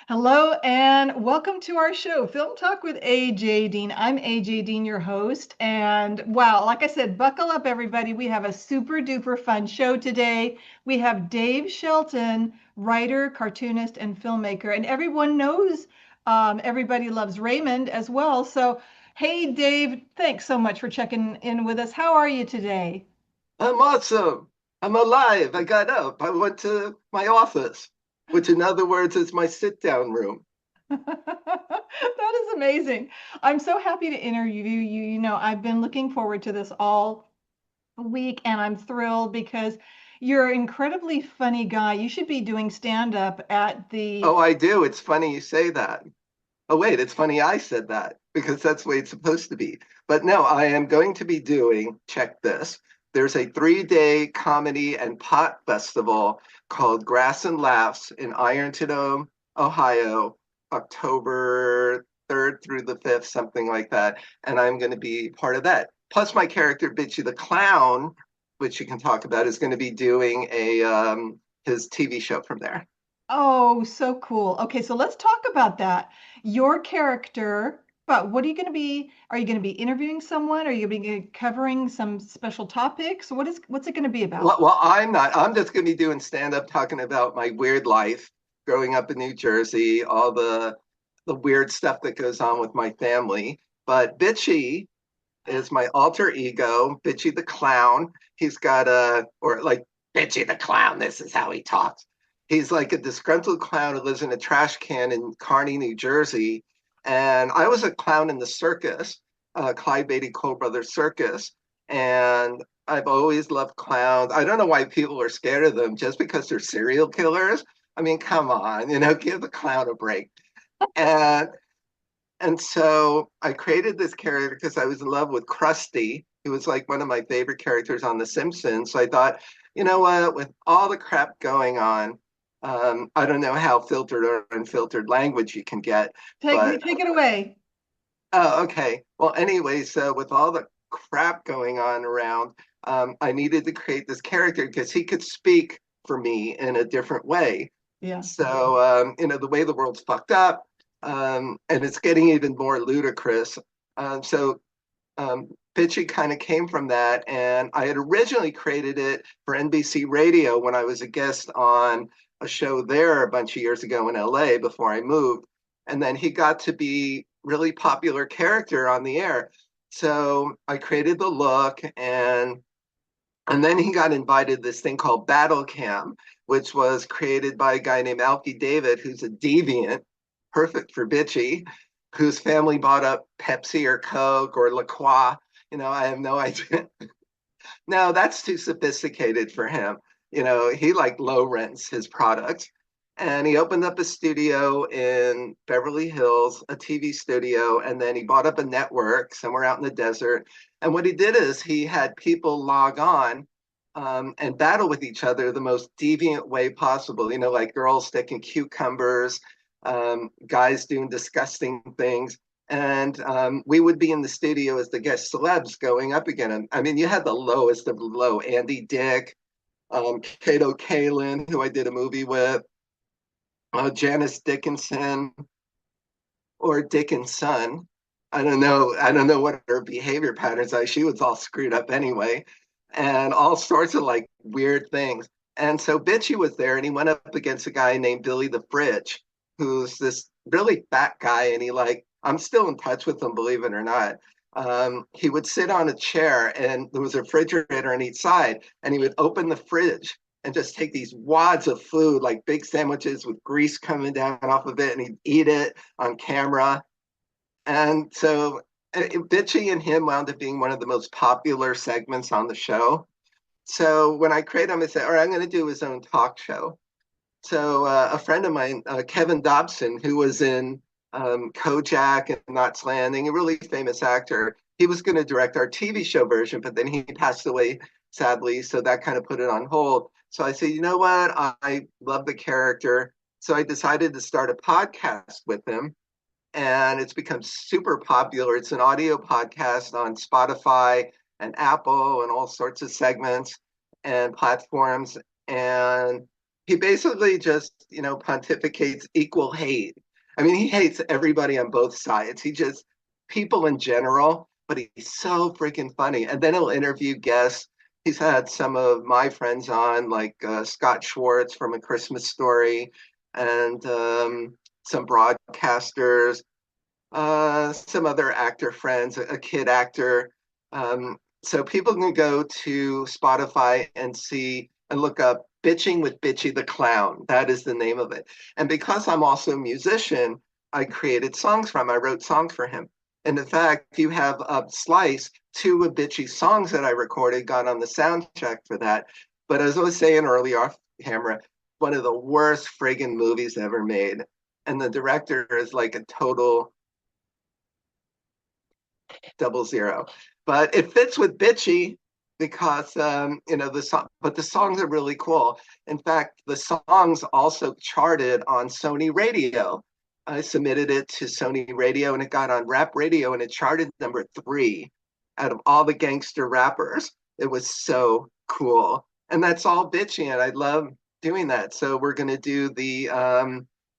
Hello and welcome to our show, Film Talk with AJ Dean. I'm AJ Dean, your host. And wow, like I said, buckle up, everybody. We have a super duper fun show today. We have Dave Shelton, writer, cartoonist, and filmmaker. And everyone knows Everybody Loves Raymond as well. So, hey, Dave, thanks so much for checking in with us. How are you today? I'm awesome. I'm alive. I got up. I went to my office, which in other words is my sit down room. That is amazing. I'm so happy to interview you. I've been looking forward to this all week and I'm thrilled because you're an incredibly funny guy. You should be doing stand up at the Oh, I do. It's funny you say that. Oh, wait, it's funny I said that because that's the way it's supposed to be. But no, I am going to be doing, check this. There's a 3-day comedy and pot festival called Grass and Laughs in Ironton, Ohio, October 3rd through the 5th, something like that. And I'm going to be part of that. Plus, my character, Bitchy the Clown, which you can talk about, is going to be doing his TV show from there. Oh, so cool. Okay, so let's talk about that. Your character, but what are you going to be? Are you going to be interviewing someone? Are you going to be covering some special topics? What's it going to be about? Well, I'm not. I'm just going to be doing stand up, talking about my weird life, growing up in New Jersey, all the weird stuff that goes on with my family. But Bitchy is my alter ego, Bitchy the clown. He's got or like Bitchy the clown. This is how he talks. He's like a disgruntled clown who lives in a trash can in Kearney, New Jersey. And I was a clown in the circus, Clyde Beatty Cole Brothers Circus. And I've always loved clowns. I don't know why people are scared of them just because they're serial killers. I mean, come on, give the clown a break. And and so I created this character because I was in love with Krusty. He was like one of my favorite characters on The Simpsons. So I thought, you know what, with all the crap going on, I don't know how filtered or unfiltered language you can get, but Take it away. oh, okay. Well, anyway, so with all the crap going on around, I needed to create this character because he could speak for me in a different way. Yeah. So, the way the world's fucked up, and it's getting even more ludicrous. So, Pitchy kind of came from that, and I had originally created it for NBC Radio when I was a guest on a show there a bunch of years ago in LA before I moved. And then he got to be really popular character on the air. So I created the look and then he got invited to this thing called Battle Cam, which was created by a guy named Alfie David, who's a deviant, perfect for bitchy, whose family bought up Pepsi or Coke or La Croix. I have no idea. No, that's too sophisticated for him. He like low rents his products. And he opened up a studio in Beverly Hills, a TV studio, and then he bought up a network somewhere out in the desert. And what he did is he had people log on and battle with each other the most deviant way possible. Like girls sticking cucumbers, guys doing disgusting things. And we would be in the studio as the guest celebs going up again. And I mean, you had the lowest of the low, Andy Dick, Kato Kalin, who I did a movie with, Janice Dickinson or Dickinson. I don't know. I don't know what her behavior patterns are. She was all screwed up anyway, and all sorts of like weird things. And so Bitchy was there, and he went up against a guy named Billy the Fridge, who's this really fat guy, and I'm still in touch with him, believe it or not. He would sit on a chair, and there was a refrigerator on each side, and he would open the fridge and just take these wads of food, like big sandwiches with grease coming down off of it, and he'd eat it on camera. And so Bitchy and him wound up being one of the most popular segments on the show. So when I created him, I said, all right, I'm going to do his own talk show. So a friend of mine, Kevin Dobson, who was in Kojak and Knots Landing, a really famous actor, he was going to direct our TV show version, but then he passed away, sadly. So that kind of put it on hold. So I said, you know what? I love the character. So I decided to start a podcast with him. And it's become super popular. It's an audio podcast on Spotify and Apple and all sorts of segments and platforms. And he basically just, pontificates equal hate. I mean, he hates everybody on both sides. He just, people in general, but he's so freaking funny. And then he'll interview guests. He's had some of my friends on, like Scott Schwartz from A Christmas Story, and some broadcasters, some other actor friends, a kid actor. So people can go to Spotify and see and look up Bitching with Bitchy the Clown. That is the name of it. And because I'm also a musician, I created songs for him. I wrote songs for him. And in fact, you have Slice, two of Bitchy's songs that I recorded got on the soundtrack for that. But as I was saying earlier off camera, one of the worst friggin' movies ever made. And the director is like a total 00. But it fits with Bitchy because the song, but the songs are really cool. In fact, the songs also charted on Sony Radio. I submitted it to Sony Radio and it got on rap radio and it charted #3 out of all the gangster rappers. It was so cool. And that's all Bitchy, and I love doing that. So we're going to do the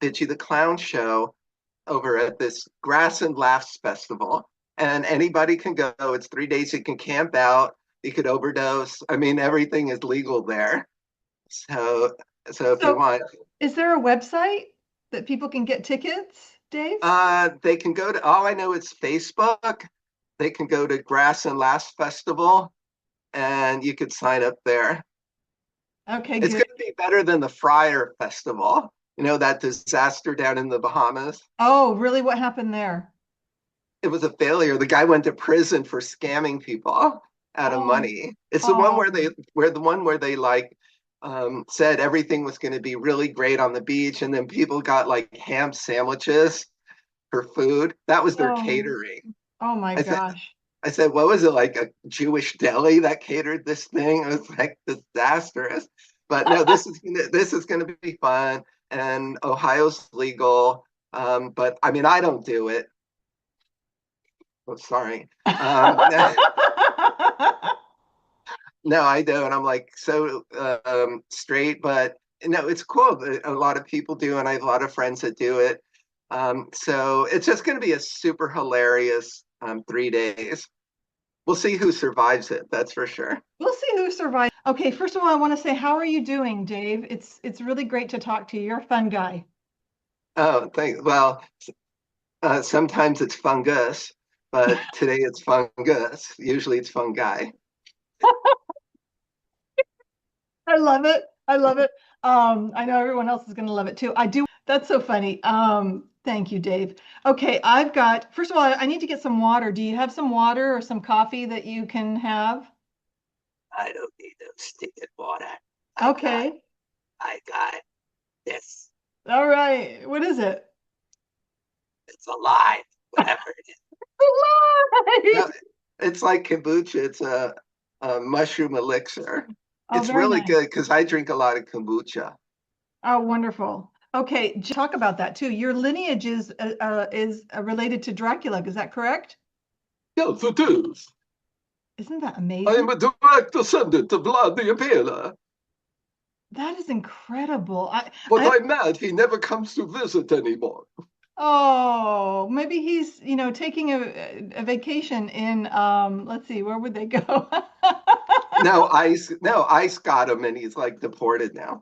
Bitchy the Clown show over at this Grass and Laughs Festival. And anybody can go. It's 3 days. You can camp out. You could overdose. I mean, everything is legal there. So, so if you So, want, is there a website that people can get tickets, Dave? they can go to. All I know is Facebook. They can go to Grass and Laughs Festival, and you could sign up there. Okay, It's good. going to be better than the Friar Festival. You know, that disaster down in the Bahamas. Oh, really? What happened there? It was a failure. The guy went to prison for scamming people out of Oh, money. It's the one oh, where they like said everything was going to be really great on the beach, and then people got like ham sandwiches for food. That was their oh, catering. oh my I said, gosh. what was it, like a Jewish deli that catered this thing? It was like disastrous. But no, this is gonna be fun, and Ohio's legal. But I mean, I don't do it. Oh, sorry. No, I don't. I'm like so straight, but no, it's cool. A lot of people do, and I have a lot of friends that do it. So it's just going to be a super hilarious 3 days. We'll see who survives it. That's for sure. We'll see who survives. Okay, first of all, I want to say, how are you doing, Dave? It's really great to talk to you. You're a fun guy. Oh, thanks. Well, sometimes it's fungus, but today it's fungus. Usually it's fungi. I love it. I love it. I know everyone else is going to love it too. I do. That's so funny. Thank you, Dave. Okay, I've got, first of all, I need to get some water. Do you have some water or some coffee that you can have? I don't need no stinking water. I got, Okay. I got this. All right. What is it? It's alive, whatever it is. No, Live. it's like kombucha. It's a mushroom elixir. Oh, It's very really nice. good because I drink a lot of kombucha. Oh, wonderful. Okay, talk about that too. Your lineage is related to Dracula. Is that correct? Yes, it is. Isn't that I am amazing? a direct descendant of Vlad the Impaler. That is incredible. But I I'm mad he never comes to visit anymore. Oh, maybe he's, taking a vacation in let's see, where would they go? No, Ice got him and he's like deported now.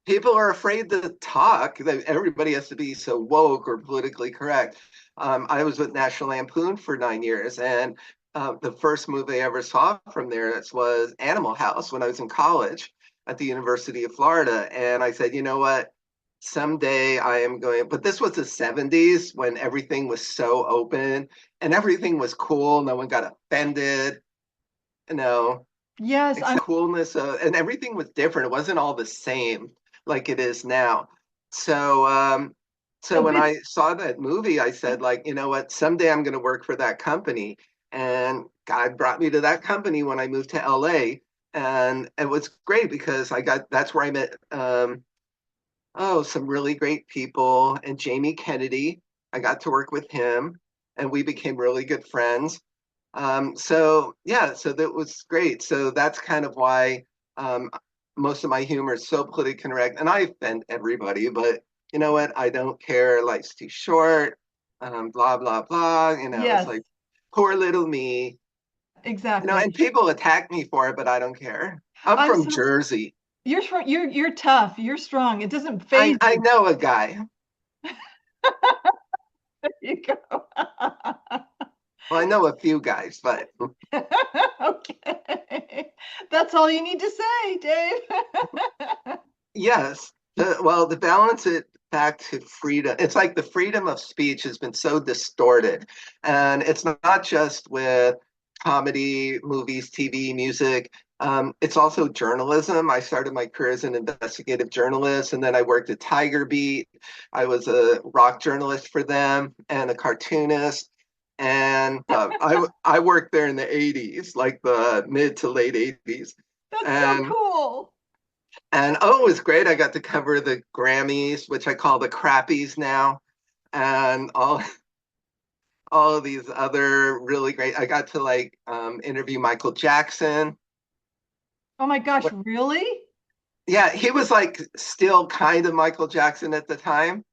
People are afraid to talk. Everybody has to be so woke or politically correct. I was with National Lampoon for 9 years, and the first movie I ever saw from there was Animal House when I was in college at the University of Florida. And I said, you know what? Someday I am going, but this was the 70s when everything was so open and everything was cool. No one got offended, you know, Yes, I'm coolness and everything was different. It wasn't all the same like it is now. So so so when bitch. I saw that movie, I said, like, you know what, someday I'm going to work for that company. And God brought me to that company when I moved to LA. And it was great because that's where I met some really great people, and Jamie Kennedy. I got to work with him and we became really good friends. So yeah, so that was great. So that's kind of why um, most of my humor is so politically correct, and I offend everybody, but you know what? I don't care. Life's too short. Blah blah blah. It's Yes, like poor little me. exactly. And people attack me for it, but I don't care. I'm I'm from so Jersey. you're tough. You're strong. It doesn't I phase I you. know a guy. There you go. Well, I know a few guys, but Okay. That's all you need to say, Dave. yes. To balance it back to freedom, it's like the freedom of speech has been so distorted. And it's not just with comedy, movies, TV, music. It's also journalism. I started my career as an investigative journalist, and then I worked at Tiger Beat. I was a rock journalist for them and a cartoonist. And I worked there in the 80s, like the mid to late 80s. That's so And cool. it was great. I got to cover the Grammys, which I call the crappies now, and all of these other really great. I got to interview Michael Jackson. Oh my gosh, really? Yeah, he was like still kind of Michael Jackson at the time.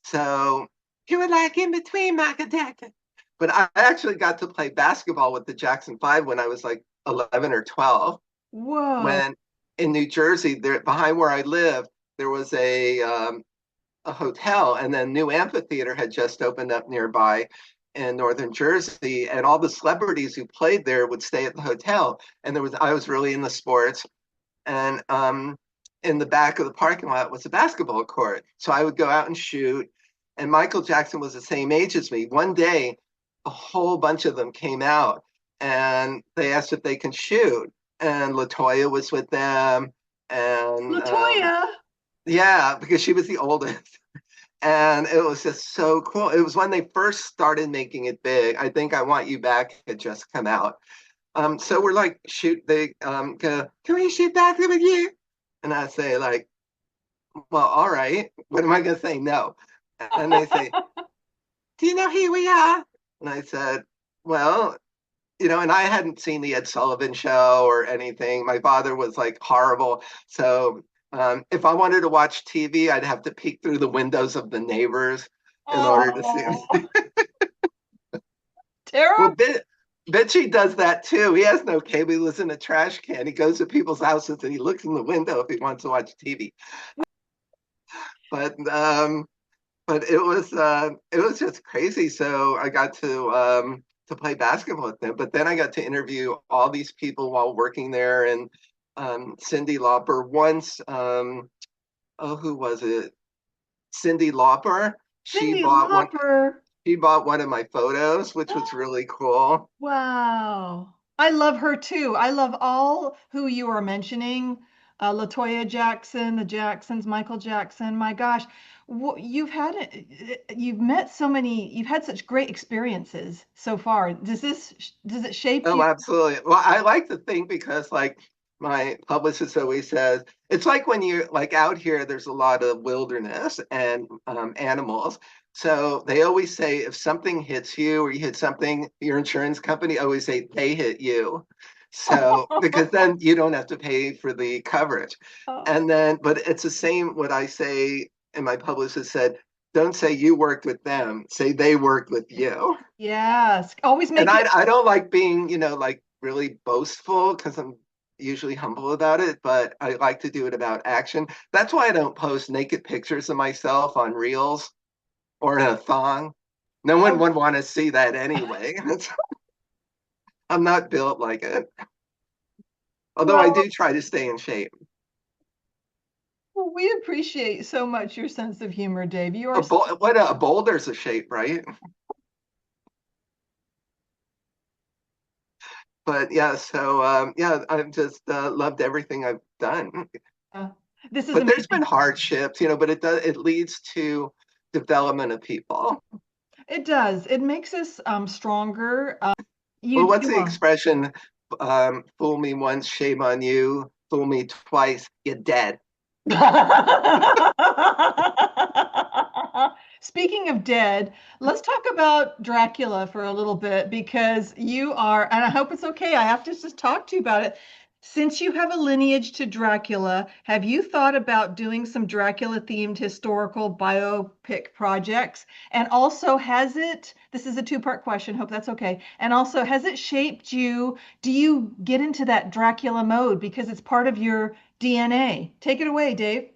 So he was like in between Michael Jackson. But I actually got to play basketball with the Jackson Five when I was like 11 or 12. Whoa. When in New Jersey, there behind where I lived, there was a hotel, and then new amphitheater had just opened up nearby in northern Jersey, and all the celebrities who played there would stay at the hotel. And I was really into sports, and in the back of the parking lot was a basketball court, so I would go out and shoot. And Michael Jackson was the same age as me. One day, a whole bunch of them came out, and they asked if they can shoot, and Latoya was with them, and Latoya. yeah, because she was the oldest. And it was just so cool. It was when they first started making it big. I think I Want You Back had just come out. So we're like, shoot, they go, can we shoot back with you? And I say, like, well, all right. What am I gonna say? No. And they say, do you know who we are? And I said, well, and I hadn't seen the Ed Sullivan Show or anything. My father was like horrible. So if I wanted to watch TV, I'd have to peek through the windows of the neighbors in order to see him. Oh, Well, terrible. Bitchy does that too. He has no cable. He lives in a trash can. He goes to people's houses and he looks in the window if he wants to watch TV. But it was just crazy. So I got to play basketball with them. But then I got to interview all these people while working there, and Cyndi Lauper once. Who was it? Cyndi Lauper. She Cyndi bought one. Lauper. She bought one of my photos, which was really cool. Wow. I love her too. I love all who you are mentioning. Latoya Jackson, the Jacksons, Michael Jackson. My gosh, you've met so many, you've had such great experiences so far. Does it shape Oh, you? absolutely. Well, I like to think because like my publicist always says, it's like when you're like out here, there's a lot of wilderness and animals. So they always say if something hits you or you hit something, your insurance company always say they hit you. So because then you don't have to pay for the coverage. And then, but it's the same what I say, and my publicist said, don't say you worked with them, say they worked with you. Yes, always And make it. I don't like being, like really boastful because I'm usually humble about it, but I like to do it about action. That's why I don't post naked pictures of myself on Reels or in a thong. No one Oh, would want to see that anyway. I'm not built like it. Although I well, do try to stay in shape. well, we appreciate so much your sense of humor, Dave. You are so. What a boulder's a shape, right? But yeah, so yeah, I've just loved everything I've done. uh, this is But there's been amazing. hardships, but it leads to development of people. It does. It makes us stronger. Well, what's You the are. expression? Fool me once, shame on you. Fool me twice, you're dead. Speaking of dead, let's talk about Dracula for a little bit because you are, and I hope it's okay. I have to just talk to you about it. Since you have a lineage to Dracula, have you thought about doing some Dracula themed historical biopic projects? And also, this is a two-part question, hope that's okay. And also, has it shaped you? Do you get into that Dracula mode because it's part of your DNA? Take it away, Dave.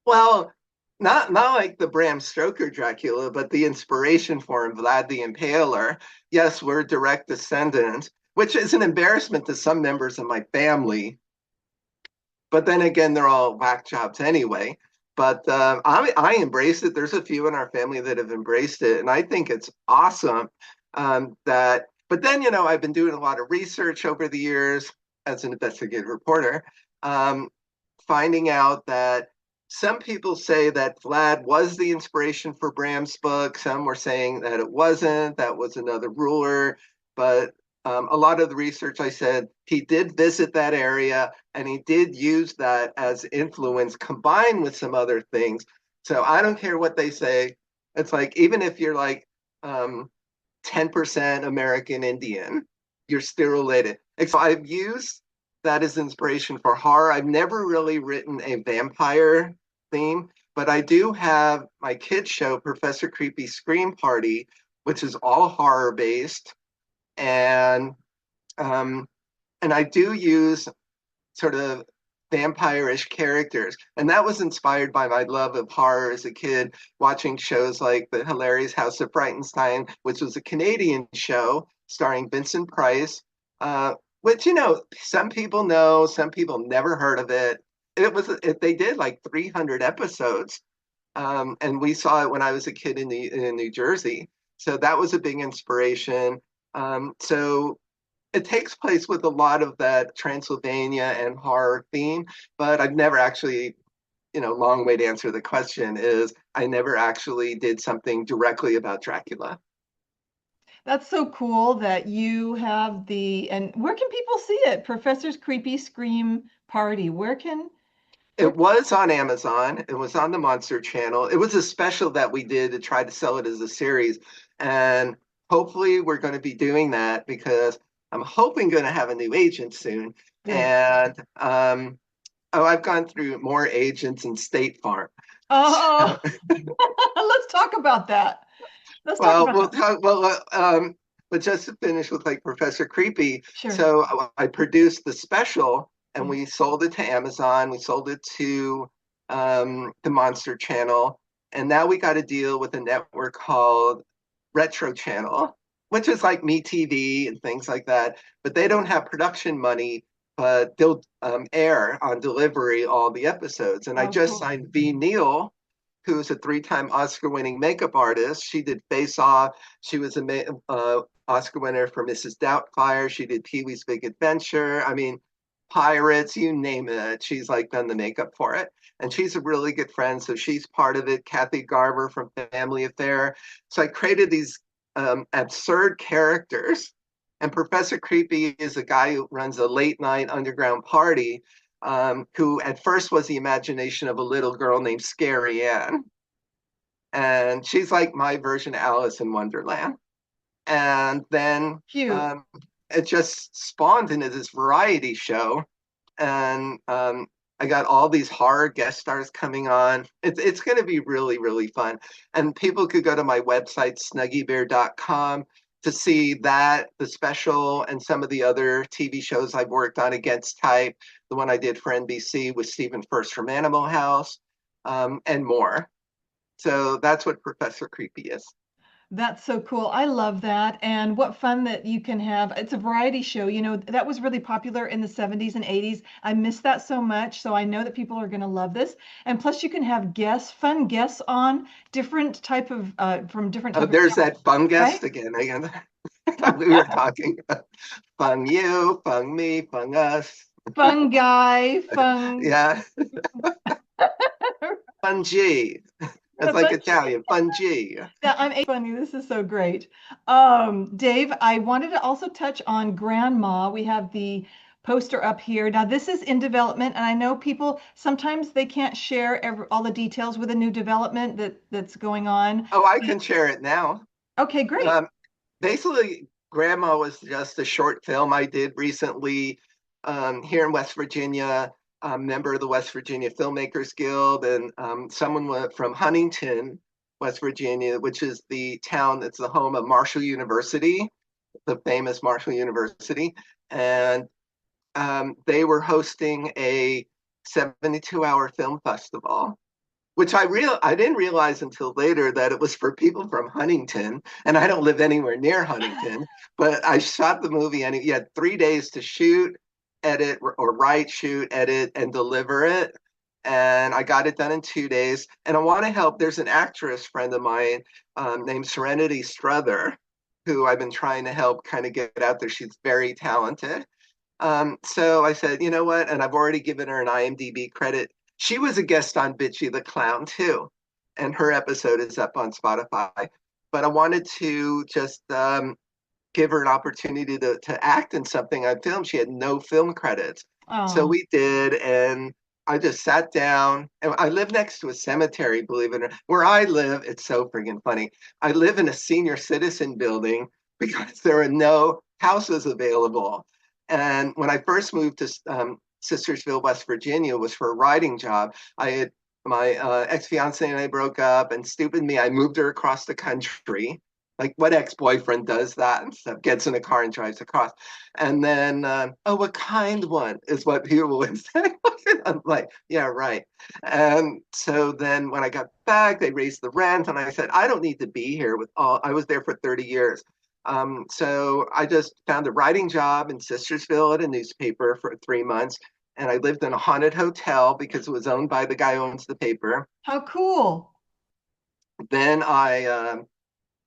Well, not like the Bram Stoker Dracula, but the inspiration for him, Vlad the Impaler. Yes, we're direct descendants, which is an embarrassment to some members of my family. But then again, they're all whack jobs anyway. But I embrace it. There's a few in our family that have embraced it, and I think it's awesome. That, but then I've been doing a lot of research over the years as an investigative reporter, um, finding out that some people say that Vlad was the inspiration for Bram's book. Some were saying that it wasn't. That was another ruler. But a lot of the research, I said he did visit that area and he did use that as influence combined with some other things. So I don't care what they say. It's like, even if you're like 10% American Indian, you're still related. So I've used that as inspiration for horror. I've never really written a vampire theme, but I do have my kids show, Professor Creepy Scream Party, which is all horror based, and um, and I do use sort of vampire-ish characters, and that was inspired by my love of horror as a kid, watching shows like the hilarious House of Frightenstein, which was a Canadian show starring Vincent Price, which some people know, some people never heard of it. They did like 300 episodes, and we saw it when I was a kid in New Jersey. So that was a big inspiration. So it takes place with a lot of that Transylvania and horror theme, but I've never actually, long way to answer the question is I never actually did something directly about Dracula. That's so cool that you have and where can people see it? Professor's Creepy Scream Party. Where It was on Amazon. It was on the Monster Channel. It was a special that we did to try to sell it as a series. And hopefully we're going to be doing that because I'm hoping going to have a new agent soon. good? And oh, I've gone through more agents in State Farm. Oh, let's talk about that. Let's talk Well, about we'll that. talk. But just to finish with like Professor Creepy, Sure. so I produced the special and Yeah. we sold it to Amazon. We sold it to the Monster Channel, and now we got a deal with a network called Retro Channel, which is like MeTV and things like that. But they don't have production money, but they'll air on delivery all the episodes. And I Oh, just cool. signed V. Neal, who's a three-time Oscar-winning makeup artist. She did Face Off. She was a Oscar winner for Mrs. Doubtfire. She did Pee-wee's Big Adventure. I mean, Pirates, you name it. She's like done the makeup for it. And she's a really good friend. So she's part of it. Kathy Garver from Family Affair. So I created these absurd characters. And Professor Creepy is a guy who runs a late night underground party, who at first was the imagination of a little girl named Scary Ann. And she's like my version of Alice in Wonderland. And then Cute. it just spawned into this variety show. And I got all these horror guest stars coming on. It's going to be really, really fun. And people could go to my website, snuggybear.com, to see that, the special, and some of the other TV shows I've worked on, Against Type, the one I did for NBC with Stephen First from Animal House, and more. So that's what Professor Creepy is. That's so cool. I love that. And what fun that you can have. It's a variety show. That was really popular in the 70s and 80s. I miss that so much. So I know that people are going to love this. And plus you can have fun guests on different type of from different Oh, type of there's that fun right? guest again. I thought we were talking fun you, fun me, fun us. Fun guy, fun Yeah, fun G. That's like fun. Italian, fun G. Yeah, I'm funny. This is so great. Dave, I wanted to also touch on Grandma. We have the poster up here. Now, this is in development, and I know people sometimes they can't share all the details with a new development that's going on. Oh, I can share it now. Okay, great. Um, Basically, Grandma was just a short film I did recently. here in West Virginia, a member of the West Virginia Filmmakers Guild, and someone from Huntington, West Virginia, which is the town that's the home of Marshall University, the famous Marshall University. And they were hosting a 72-hour film festival, which I didn't realize until later that it was for people from Huntington, and I don't live anywhere near Huntington. But I shot the movie, and you had 3 days to shoot, edit, or write, shoot, edit, and deliver it. And I got it done in 2 days. And I want to help. There's an actress friend of mine named Serenity Struther, who I've been trying to help kind of get out there. She's very talented. So I said, you know what? And I've already given her an IMDb credit. She was a guest on Bitchy the Clown too, and her episode is up on Spotify. But I wanted to just give her an opportunity to act in something I filmed. She had no film credits. So Oh, we did, and I just sat down. And I live next to a cemetery, believe it or not. Where I live, it's so freaking funny. I live in a senior citizen building because there are no houses available. And when I first moved to Sistersville, West Virginia, was for a writing job. I had my ex-fiance and I broke up, and stupid me, I moved her across the country. Like what ex-boyfriend does that and stuff, gets in a car and drives across. And then, oh, what kind one is what people would say. I'm like, yeah, right. And so then when I got back, they raised the rent, and I said, I don't need to be here with all, I was there for 30 years. So I just found a writing job in Sistersville at a newspaper for 3 months. And I lived in a haunted hotel because it was owned by the guy who owns the paper. how cool. Then I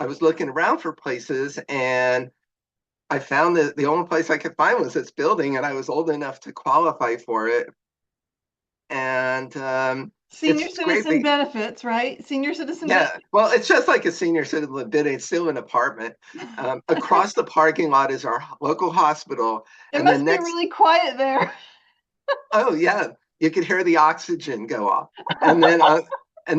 was looking around for places, and I found that the only place I could find was this building, and I was old enough to qualify for it. And Senior it's great. citizen benefits, right? Senior citizen Yeah, benefits. well, it's just like a senior citizen building. It's still an apartment. Across the parking lot is our local hospital, It and then must be next, really quiet there. oh yeah, you could hear the oxygen go off, and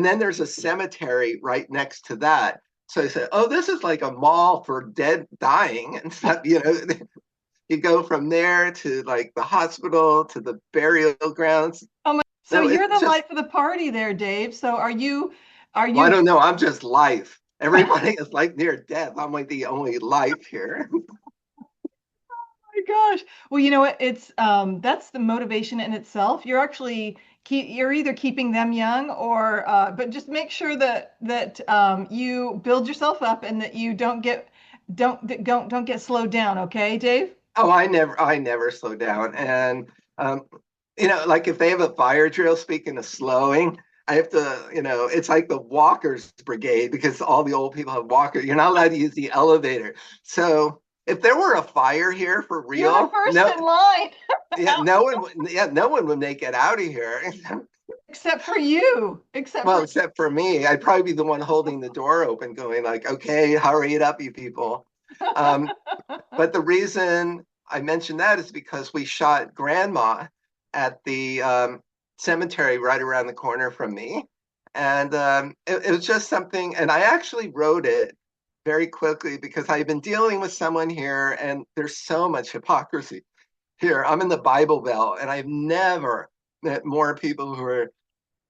then there's a cemetery right next to that. So I said, oh, this is like a mall for dead, dying and stuff. You go from there to like the hospital to the burial grounds. Oh my, so No, you're it's the just, life of the party there, Dave. So are well, I you don't know. I'm just life. Everybody is like near death. I'm like the only life here. my gosh. Well, you know what? It's that's the motivation in itself. You're actually you're either keeping them young or but just make sure that you build yourself up and that you don't get slowed down, okay, Dave? Oh, I never slow down. And um, like if they have a fire drill, speaking of slowing, I have to, it's like the walkers brigade because all the old people have walkers. You're not allowed to use the elevator. So if there were a fire here for You're the real, first no, in line. yeah, no one would make it out of here. Except for you. Except Well, for except for me, I'd probably be the one holding the door open, going like, "Okay, hurry it up, you people." Um, But the reason I mentioned that is because we shot Grandma at the cemetery right around the corner from me. And it was just something, and I actually wrote it very quickly because I've been dealing with someone here, and there's so much hypocrisy here. I'm in the Bible Belt, and I've never met more people who are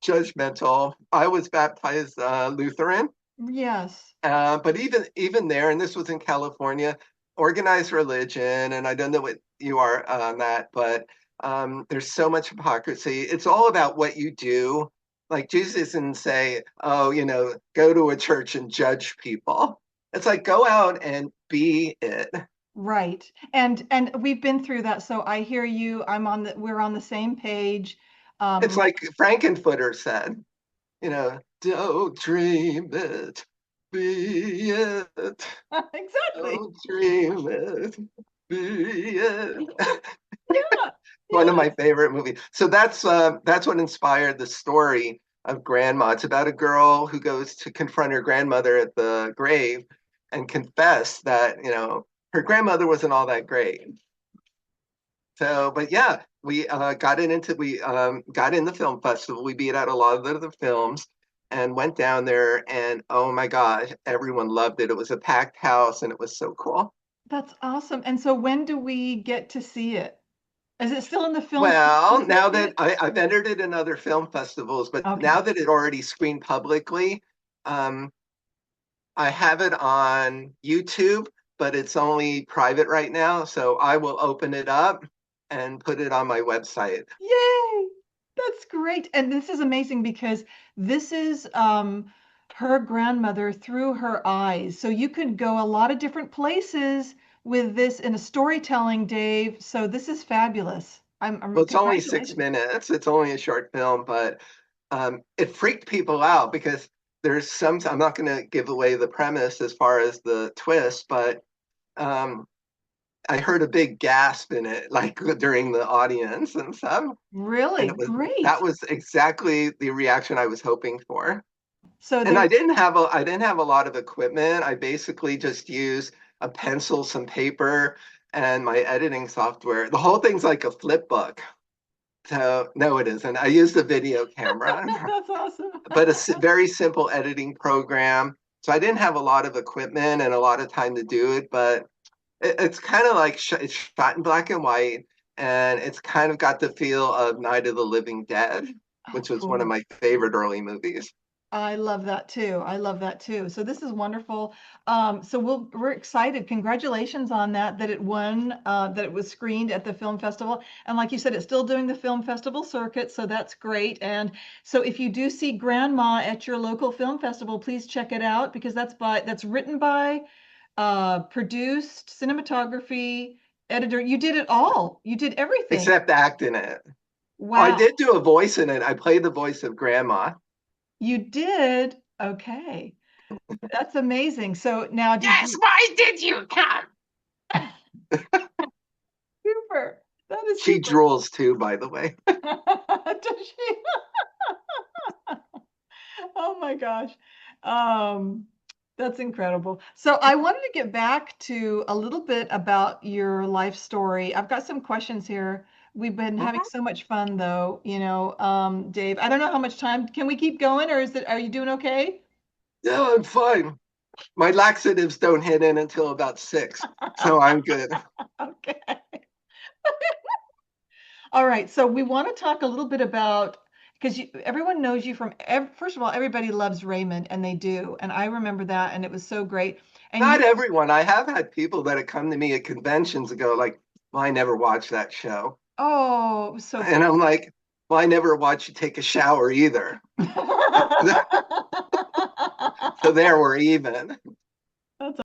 judgmental. I was baptized Lutheran, yes. but even there, and this was in California, organized religion, and I don't know what you are on that, but there's so much hypocrisy. It's all about what you do. Like Jesus didn't say, "Oh, go to a church and judge people." It's like go out and be it. Right. And we've been through that. So I hear you. We're on the same page. It's My like Frankenfooter said, don't dream it, be it. exactly. Don't dream it, be it. Yeah. One of Yeah. my favorite movies. So that's what inspired the story of Grandma. It's about a girl who goes to confront her grandmother at the grave and confess that her grandmother wasn't all that great. So, but yeah, we got in the film festival. We beat out a lot of the films and went down there, and oh my gosh, everyone loved it. It was a packed house, and it was so cool. That's awesome. And so when do we get to see it? Is it still in the film Well, festival now that circuit? I've entered it in other film festivals, but now Okay. that it already screened publicly, um, I have it on YouTube, but it's only private right now. So I will open it up and put it on my website. Yay! That's great. And this is amazing because this is her grandmother through her eyes. So you could go a lot of different places with this in a storytelling, Dave. So this is fabulous. I'm Well, it's only 6 congratulations. minutes. It's only a short film, but it freaked people out because there's some, I'm not going to give away the premise as far as the twist, but um, I heard a big gasp in it, like during the audience and stuff. And Really that great. was exactly the reaction I was hoping for. So And there's I didn't have a lot of equipment. I basically just used a pencil, some paper, and my editing software. The whole thing's like a flip book. So no, it isn't. I used a video camera, that's awesome. but a very simple editing program. So I didn't have a lot of equipment and a lot of time to do it, but it's kind of like it's shot in black and white, and it's kind of got the feel of Night of the Living Dead, Oh, which was one of cool. my favorite early movies. I love that too. I love that too. So this is wonderful. So we're excited. Congratulations on that, that it won, that it was screened at the film festival. And like you said, it's still doing the film festival circuit, so that's great. And so if you do see Grandma at your local film festival, please check it out because that's written by, produced, cinematography, editor. You did it all. You did everything. Except act in it. Oh, I Wow. did do a voice in it. I played the voice of Grandma. You did. Okay. That's amazing. So now did Yes, you why did you come? super. That is She super. drools too, by the way. Does she? Oh my gosh. Um, that's incredible. So I wanted to get back to a little bit about your life story. I've got some questions here. We've been having Mhm. so much fun though, Dave. I don't know how much time. Can we keep going or are you doing okay? No, I'm fine. My laxatives don't hit in until about 6, so I'm good. Okay. All right, so we want to talk a little bit about because everyone knows you from first of all, everybody loves Raymond, and they do, and I remember that, and it was so great. And Not you, everyone. I have had people that have come to me at conventions and go like, well, I never watched that show. oh, it was so And I'm like, well, I never watched you take a shower either. fun. So there we're even. That's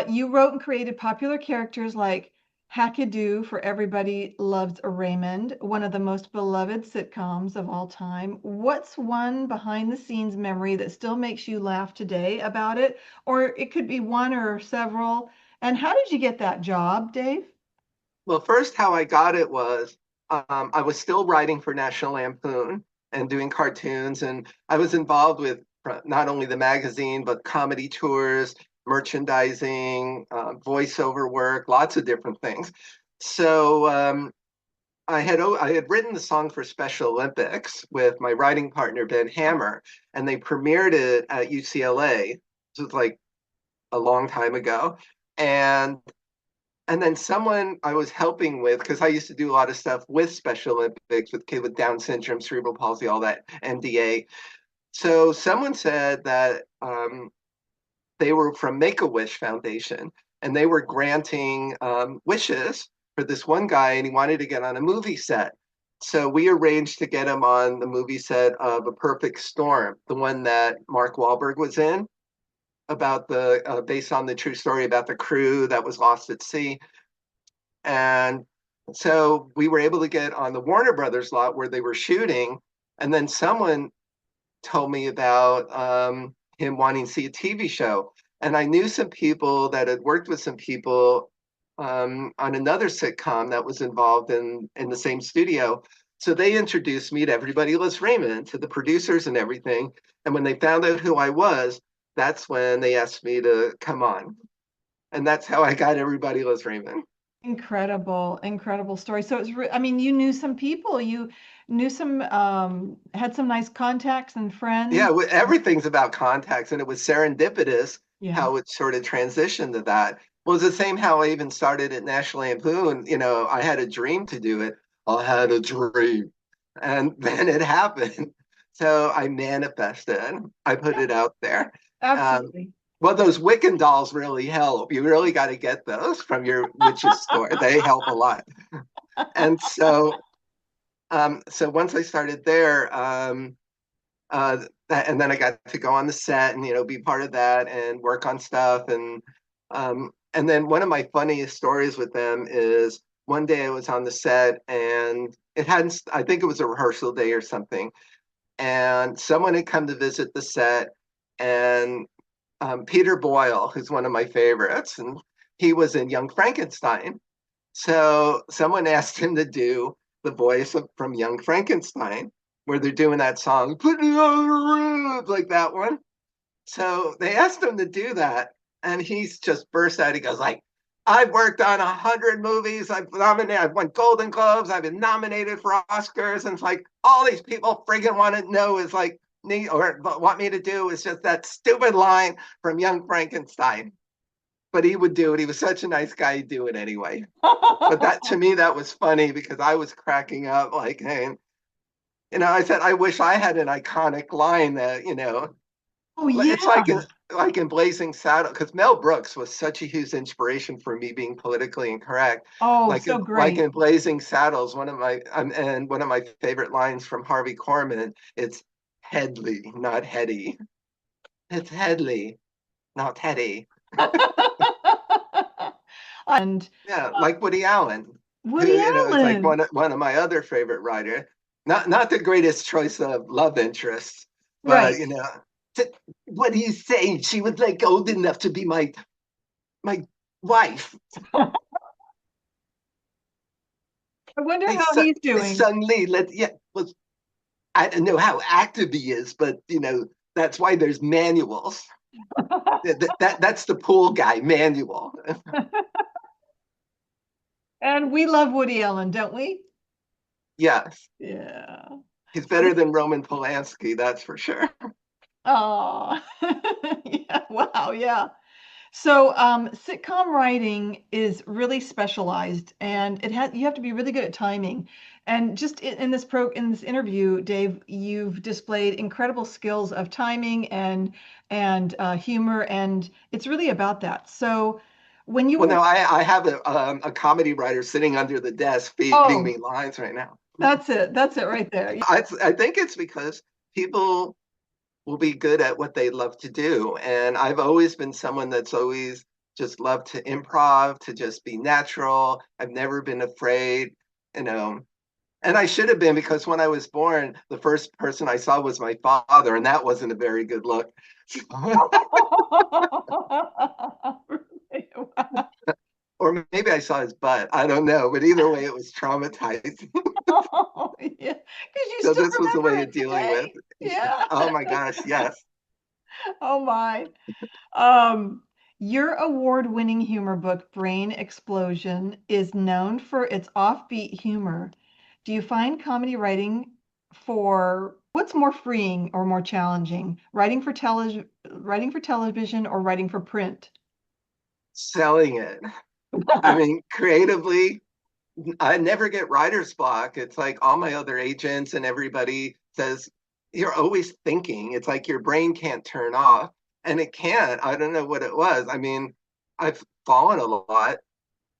you wrote and created popular characters like Hackadoo for Everybody Loves a Raymond, one of the most beloved sitcoms of all time. What's one behind the scenes memory that still makes you laugh today about it? Or it could be one or several. And how did you get that job, Dave? Well, first, how I got it was I was still writing for National Lampoon and doing cartoons, and I was involved with not only the magazine, but comedy tours, merchandising, voiceover work, lots of different things. So I had written the song for Special Olympics with my writing partner Ben Hammer, and they premiered it at UCLA. This was like a long time ago, and then someone I was helping with, because I used to do a lot of stuff with Special Olympics with kids with Down syndrome, cerebral palsy, all that MDA. So someone said that they were from Make a Wish Foundation, and they were granting wishes for this one guy, and he wanted to get on a movie set. So we arranged to get him on the movie set of A Perfect Storm, the one that Mark Wahlberg was in, about the based on the true story about the crew that was lost at sea. And so we were able to get on the Warner Brothers lot where they were shooting. And then someone told me about him wanting to see a TV show. And I knew some people that had worked with some people on another sitcom that was involved in the same studio. So they introduced me to Everybody Loves Raymond, to the producers and everything. And when they found out who I was, that's when they asked me to come on. And that's how I got Everybody Loves Raymond. Incredible, incredible story. So I mean, you knew some people, you knew some, had some nice contacts and friends. Yeah, everything's about contacts, and it was serendipitous Yeah. how it sort of transitioned to that. Well, it's the same how I even started at National Lampoon. I had a dream to do it. I had a dream. And then it happened. So I manifested. I put it out there. Um, Absolutely. well, those Wiccan dolls really help. You really got to get those from your witch's store. They help a lot. And so once I started there, and then I got to go on the set and be part of that and work on stuff. And then one of my funniest stories with them is one day I was on the set and it hadn't. I think it was a rehearsal day or something, and someone had come to visit the set, and Peter Boyle, who's one of my favorites, and he was in Young Frankenstein. So someone asked him to do the voice from Young Frankenstein, where they're doing that song, put it on the roof, like that one. So they asked him to do that, and he's just burst out. He goes like, "I've worked on 100 movies. I've nominated. I've won Golden Globes. I've been nominated for Oscars." And it's like all these people friggin' want to know is like me or want me to do is just that stupid line from Young Frankenstein. But he would do it. He was such a nice guy. He'd do it anyway. But that to me, that was funny because I was cracking up. Like, hey, I said, I wish I had an iconic line that Oh it's yeah. like in Blazing Saddles, because Mel Brooks was such a huge inspiration for me being politically incorrect. Oh, Like so like great. in Blazing Saddles, and one of my favorite lines from Harvey Korman, it's Headley, not Hetty. It's Headley, not Hetty. And Yeah, like Woody Allen, who Woody is like Allen. one of my other favorite writers. Not the greatest choice of love interests, but Right. what do you say? She was like old enough to be my wife. I wonder Hey, how he's doing. Sung Lee, yeah, well, I don't know how active he is, but that's why there's manuals. That's the pool guy manual. And we love Woody Allen, don't we? Yes, Yeah. he's So, better than Roman Polanski, that's for sure. oh, yeah. Wow. Yeah. So, sitcom writing is really specialized, and you have to be really good at timing. And just in this interview, Dave, you've displayed incredible skills of timing and humor, and it's really about that. So, when you Well, were no, I have a comedy writer sitting under the desk feeding oh, me lines right now. that's it right there. I think it's because people will be good at what they love to do. And I've always been someone that's always just loved to improv, to just be natural. I've never been afraid, you know. And I should have been because when I was born, the first person I saw was my father, and that wasn't a very good look. Or maybe I saw his butt. I don't know. But either way, it was traumatizing. Oh, yeah, because you So still this was the remember way of it dealing with. today. Yeah. Oh my gosh, yes. Oh my. Um, your award-winning humor book, Brain Explosion, is known for its offbeat humor. Do you find comedy writing for what's more freeing or more challenging, writing for television or writing for print? Selling it. I mean, creatively, I never get writer's block. It's like all my other agents and everybody says, you're always thinking. It's like your brain can't turn off. And it can't. I don't know what it was. I mean, I've fallen a lot.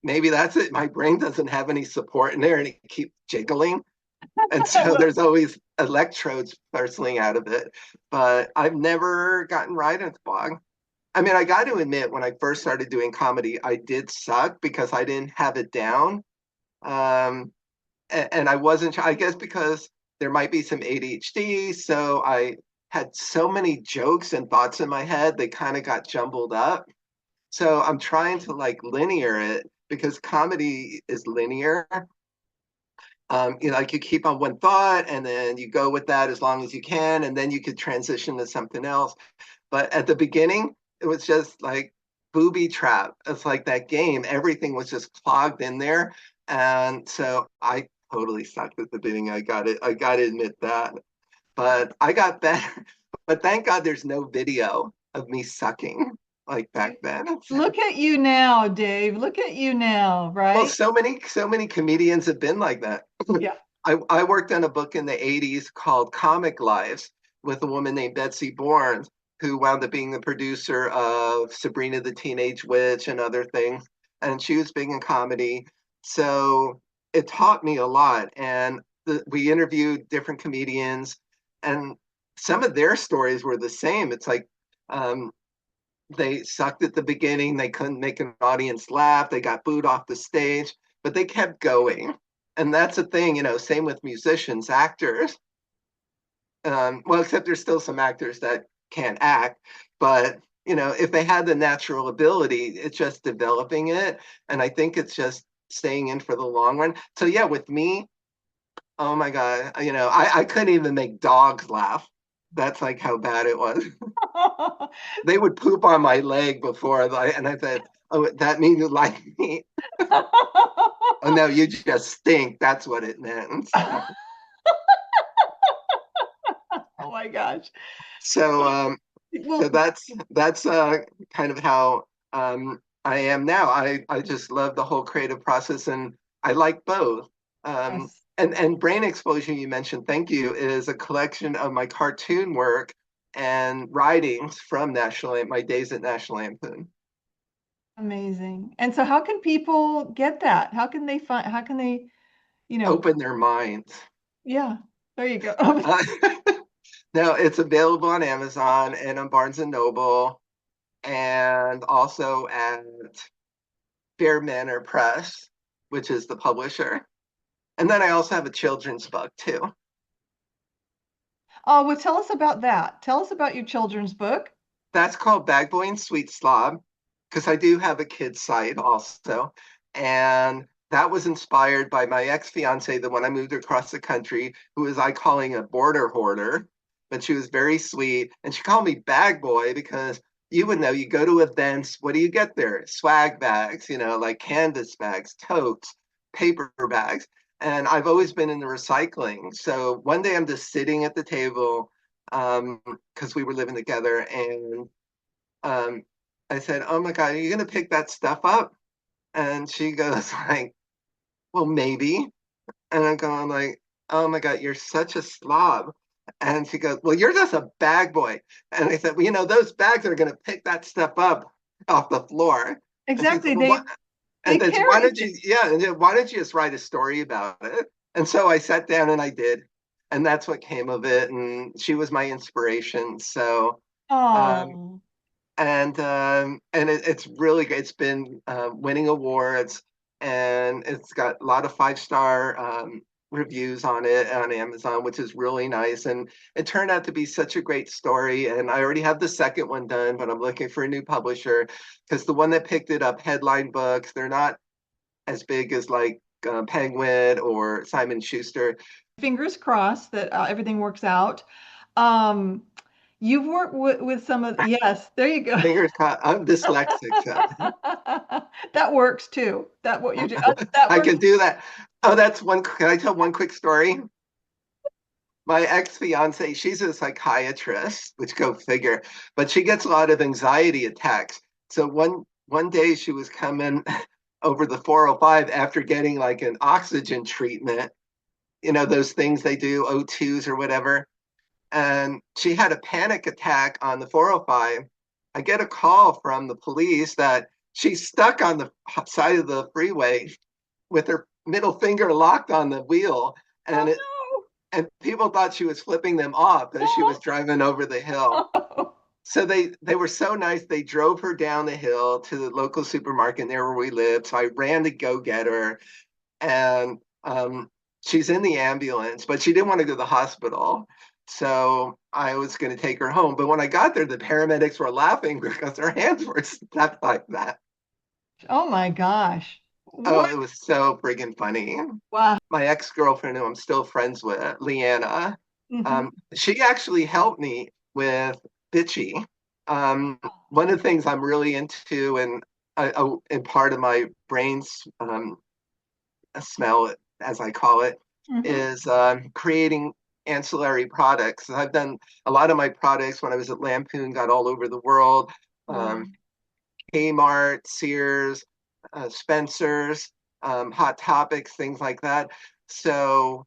Maybe that's it. My brain doesn't have any support in there and it keeps jiggling. And so Well, there's always electrodes parceling out of it. But I've never gotten writer's block. I mean, I got to admit, when I first started doing comedy, I did suck because I didn't have it down. Um, and I wasn't, I guess, because there might be some ADHD. So I had so many jokes and thoughts in my head, they kind of got jumbled up. So I'm trying to like linear it because comedy is linear. Like you keep on one thought and then you go with that as long as you can, and then you could transition to something else. But at the beginning, it was just like booby trap. It's like that game. Everything was just clogged in there. And so I totally sucked at the beginning. I got to admit that. But I got better. But thank God there's no video of me sucking. like back then. Look at you now, Dave. Look at you now, Well, right? so many comedians have been like that. Yeah. I worked on a book in the 80s called Comic Lives with a woman named Betsy Bourne, who wound up being the producer of Sabrina the Teenage Witch and other things. And she was big in comedy. So it taught me a lot. And we interviewed different comedians, and some of their stories were the same. It's like um, they sucked at the beginning. They couldn't make an audience laugh. They got booed off the stage, but they kept going. And that's a thing, same with musicians, actors. Well, except there's still some actors that can't act, but if they had the natural ability, it's just developing it. And I think it's just staying in for the long run. So yeah, with me, oh my God, I couldn't even make dogs laugh. That's like how bad it was. They would poop on my leg before and I said, "Oh, that means you like me." Oh no, you just stink. That's what it meant. Oh my gosh. So, so Well, that's kind of how I am now. I just love the whole creative process, and I like both. yes, And Brain Explosion, you mentioned, thank you, is a collection of my cartoon work and writings from my days at National Lampoon. amazing. And so how can people get that? How can they, you know, Open their minds. yeah, there you go. Uh, no, it's available on Amazon and on Barnes and Noble, and also at Fair Manor Press, which is the publisher. And then I also have a children's book too. Oh, well, tell us about that. Tell us about your children's book. That's called Bag Boy and Sweet Slob, because I do have a kid's site also. And that was inspired by my ex-fiance, the one I moved across the country, who was I calling a border hoarder, but she was very sweet. And she called me Bag Boy because you would know, you go to events, what do you get there? Swag bags, like canvas bags, totes, paper bags. And I've always been in the recycling. So one day I'm just sitting at the table because we were living together, and um, I said, "Oh my God, are you gonna pick that stuff up?" And she goes like, "Well, maybe." And I'm going like, "Oh my God, you're such a slob." And she goes, "Well, you're just a bag boy." And I said, "Well, those bags are gonna pick that stuff up off the floor." And she said, Exactly. "Well, what?" They And then why carry don't you, yeah, and then why don't you just write a story about it? And so I sat down and I did, and that's what came of it. And she was my inspiration. So um, Oh, it's really good. It's been winning awards, and it's got a lot of 5-star reviews on it on Amazon, which is really nice. And it turned out to be such a great story. And I already have the second one done, but I'm looking for a new publisher because the one that picked it up, Headline Books, they're not as big as like Penguin or Simon Schuster. fingers crossed that everything works out. Um, you've worked with some of, yes, there you go. Fingers crossed. I'm dyslexic, so That works too. That what you do. That I works. can do that. Oh, that's one. Can I tell one quick story? My ex-fiance, she's a psychiatrist, which go figure, but she gets a lot of anxiety attacks. So one day she was coming over the 405 after getting like an oxygen treatment, those things they do, O2s or whatever. And she had a panic attack on the 405. I get a call from the police that she's stuck on the side of the freeway with her middle finger locked on the wheel, and it Oh and people thought she was flipping them off as she was driving over the hill. no. So they were so nice. They drove her down the hill to the local supermarket near where we lived. So I ran to go get her, and she's in the ambulance, but she didn't want to go to the hospital. So I was going to take her home. But when I got there, the paramedics were laughing because her hands were stuck like that. Oh my gosh. Oh, What? it was so friggin' funny. Wow. My ex-girlfriend, who I'm still friends with, Leanna, Hmm. she actually helped me with Bitchy. One of the things I'm really into, and part of my brain's smell, as I call it, Hmm. is creating ancillary products. I've done a lot of my products when I was at Lampoon, got all over the world. Wow. Kmart, Sears, Spencer's, Hot Topics, things like that. So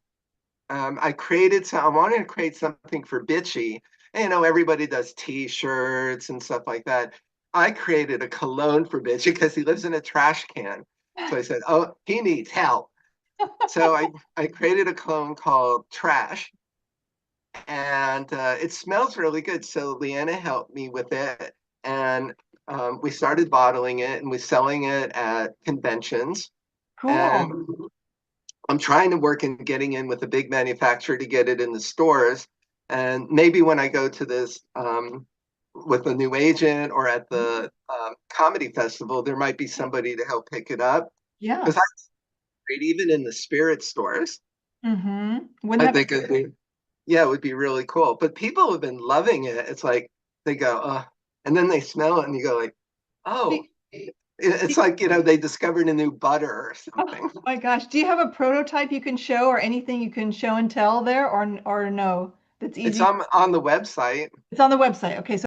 I wanted to create something for Bitchy. And, everybody does T-shirts and stuff like that. I created a cologne for Bitchy because he lives in a trash can. So I said, oh, he needs help. So I created a cologne called Trash, and it smells really good. So Leanna helped me with it, and we started bottling it, and we're selling it at conventions. And Cool. I'm trying to work in getting in with a big manufacturer to get it in the stores. And maybe when I go to this with a new agent or at the comedy festival, there might be somebody to help pick it up. Yeah. Because I trade even in the spirit stores. Wouldn't I that be think yeah, it would be really cool. But people have been loving it. It's like they go, and then they smell it and you go like, oh, great? it's like, they discovered a new butter or Oh something. my gosh. Do you have a prototype you can show or anything you can show and tell there or no? That's It's easy. on the website. It's on the website. Okay, so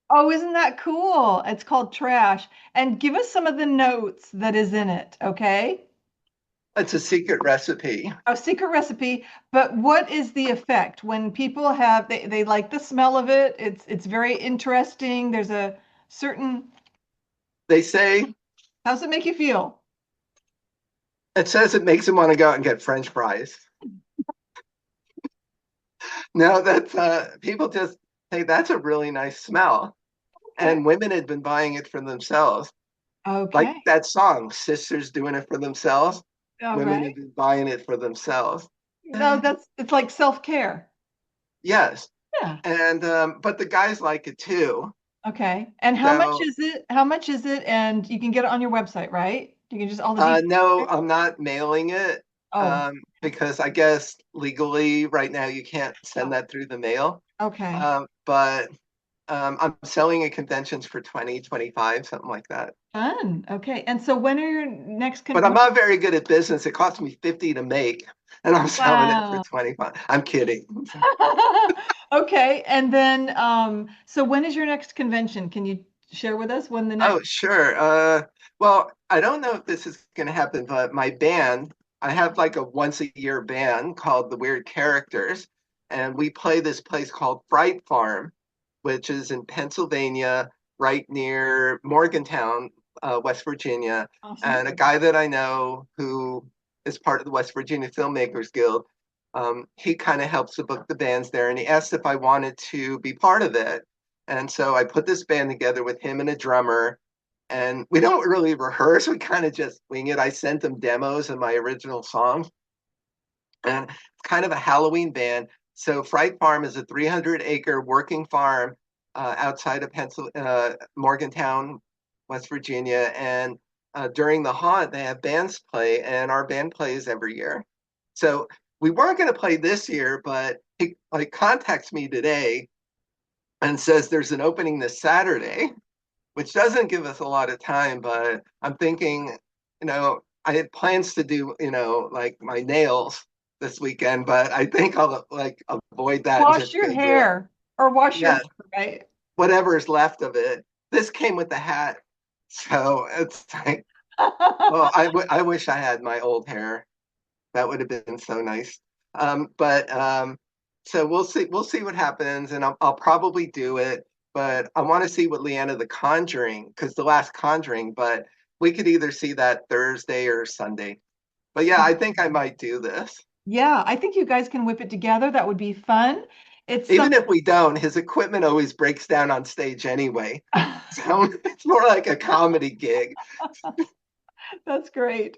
oh, isn't that cool? It's called Trash. And give us some of the notes that is in it, okay? It's a secret recipe. A secret recipe, but what is the effect when people have they like the smell of it? It's very interesting. There's a certain They say how's it make you feel? it says it makes them want to go out and get French fries. No, that's people just say that's a really nice smell. Okay. And women had been buying it for themselves. Like Okay. that song, Sisters Doing It for Themselves. All Women right. have been buying it for themselves. No, that's it's like self-care. Yes. Yeah. And but the guys like it too. Okay. And how much So is it? How much is it? And you can get it on your website, right? You can just all the details no, there? I'm not mailing it Oh, because I guess legally right now you can't oh, send that through the mail. okay. But I'm selling at conventions for 2025, something like that. Fun. Okay. And so when are your next But I'm not very good at business. It cost me 50 to make, and I'm selling it for Wow. 25. I'm kidding. Okay. And then so when is your next convention? Can you share with us when the next Oh, sure. Well, I don't know if this is going to happen, but my band, I have like a once a year band called the Weird Characters, and we play this place called Fright Farm, which is in Pennsylvania, right near Morgantown, West Virginia. awesome? And a guy that I know who is part of the West Virginia Filmmakers Guild, he kind of helps to book the bands there, and he asked if I wanted to be part of it. And so I put this band together with him and a drummer, and we don't really rehearse. We kind of just wing it. I sent him demos of my original songs, and it's kind of a Halloween band. So Fright Farm is a 300-acre working farm outside of Morgantown, West Virginia, and during the haunt they have bands play, and our band plays every year. So we weren't going to play this year, but he like contacts me today and says there's an opening this Saturday, which doesn't give us a lot of time, but I'm thinking, I had plans to do, like my nails this weekend, but I think I'll like avoid that and Wash just your go do it. hair or wash your Yeah, hair, right? whatever is left of it. This came with the hat. So it's like, oh, I wish I had my old hair. That would have been so nice. But so we'll see what happens, and I'll probably do it. But I want to see what Leanna the Conjuring, because the last Conjuring. But we could either see that Thursday or Sunday. But yeah, I think I might do this. Yeah, I think you guys can whip it together. That would be fun. It's Even some if we don't, his equipment always breaks down on stage anyway. So it's more like a comedy gig. that's great.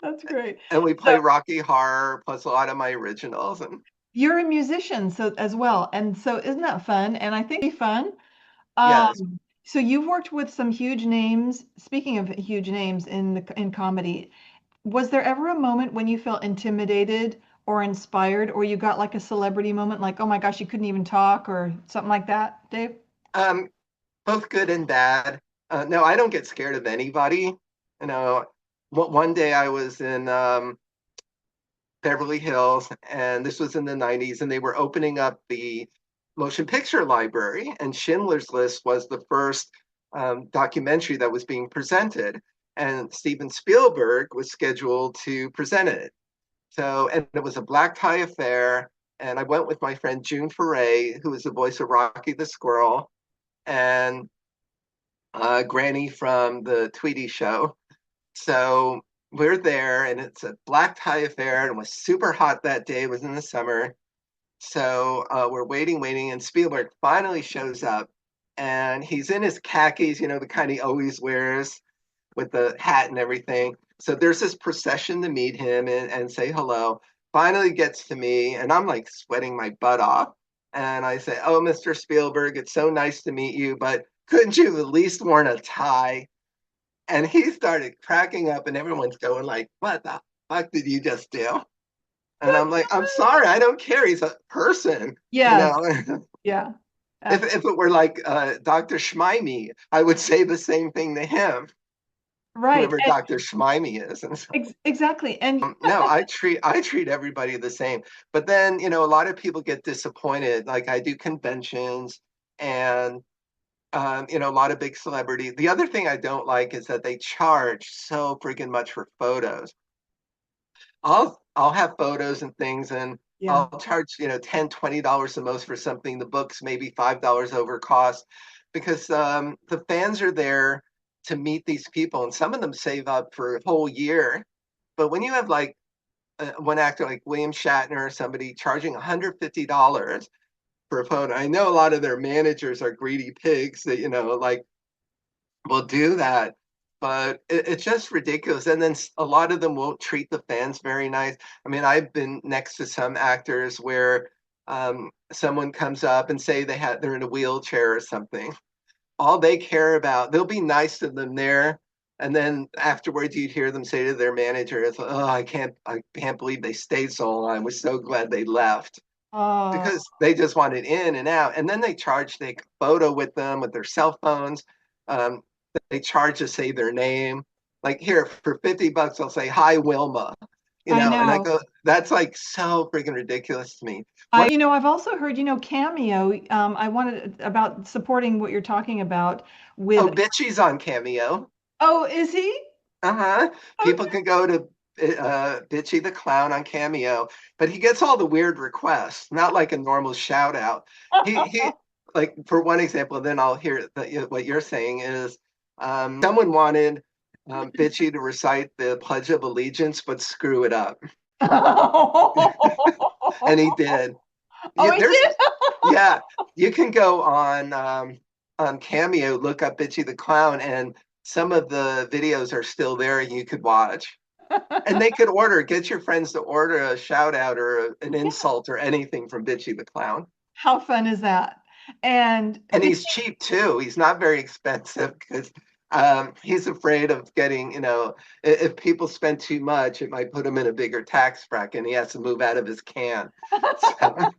That's great. And we So play Rocky Horror plus a lot of my originals. And you're a musician so as well. And so isn't that fun? And I think it'd be fun. yes, So you've worked with some huge names. Speaking of huge names in comedy, was there ever a moment when you felt intimidated or inspired, or you got like a celebrity moment, like, oh my gosh, you couldn't even talk, or something like that, Dave? um, both good and bad. No, I don't get scared of anybody. You know, one day I was in Beverly Hills, and this was in the 90s, and they were opening up the motion picture library, and Schindler's List was the first documentary that was being presented, and Steven Spielberg was scheduled to present it. So, and it was a black tie affair, and I went with my friend June Foray, who was the voice of Rocky the Squirrel, and Granny from the Tweety Show. So we're there, and it's a black tie affair, and it was super hot that day. It was in the summer. So we're waiting, and Spielberg finally shows up, and he's in his khakis, the kind he always wears with the hat and everything. So there's this procession to meet him and say hello. Finally gets to me, and I'm like sweating my butt off. And I say, "Oh, Mr. Spielberg, it's so nice to meet you, but couldn't you have at least worn a tie?" And he started cracking up, and everyone's going like, "What the fuck did you just do?" And I'm like, "I'm sorry, I don't care. He's a person, you Yes. know." Yeah. If it were like Dr. Schmeimy, I would say the same thing to him, Right. whoever Dr. Schmeimy is. And so, Exactly. And no, I treat everybody the same. But then, a lot of people get disappointed. Like I do conventions, and a lot of big celebrities. The other thing I don't like is that they charge so freaking much for photos. I'll have photos and things, and yeah. I'll charge, $10, $20 the most for something. The book's maybe $5 over cost, because the fans are there to meet these people, and some of them save up for a whole year. But when you have like one actor like William Shatner or somebody charging $150 for a photo, I know a lot of their managers are greedy pigs that, like will do that, but it's just ridiculous. And then a lot of them won't treat the fans very nice. I mean, I've been next to some actors where someone comes up and say they're in a wheelchair or something. All they care about, they'll be nice to them there, and then afterwards you'd hear them say to their manager, it's, "Oh, I can't believe they stayed so long. I was so glad they left." Oh, Because they just wanted in and out. And then they take a photo with them with their cell phones. Um, they charge to say their name. Like here for $50, I'll say, "Hi, Wilma," I and I know. go, that's like so freaking ridiculous to me. I've also heard, Cameo. I wanted about supporting what you're talking about Oh, with. Bitchy's on Cameo. Oh, is he? Uh-huh. People can go to Bitchy the Clown on Cameo, but he gets all the weird requests, not like a normal shout out. He like for one example, then I'll hear that what you're saying is someone wanted Bitchy to recite the Pledge of Allegiance, but screw it up, and he did. Oh, Yeah, he did. yeah, you can go on Cameo, look up Bitchy the Clown, and some of the videos are still there, and you could watch. And they could get your friends to order a shout out or an insult or anything from Bitchy the Clown. How fun is that? And And he's cheap too. He's not very expensive because he's afraid of getting, if people spend too much, it might put him in a bigger tax bracket and he has to move out of his can. So,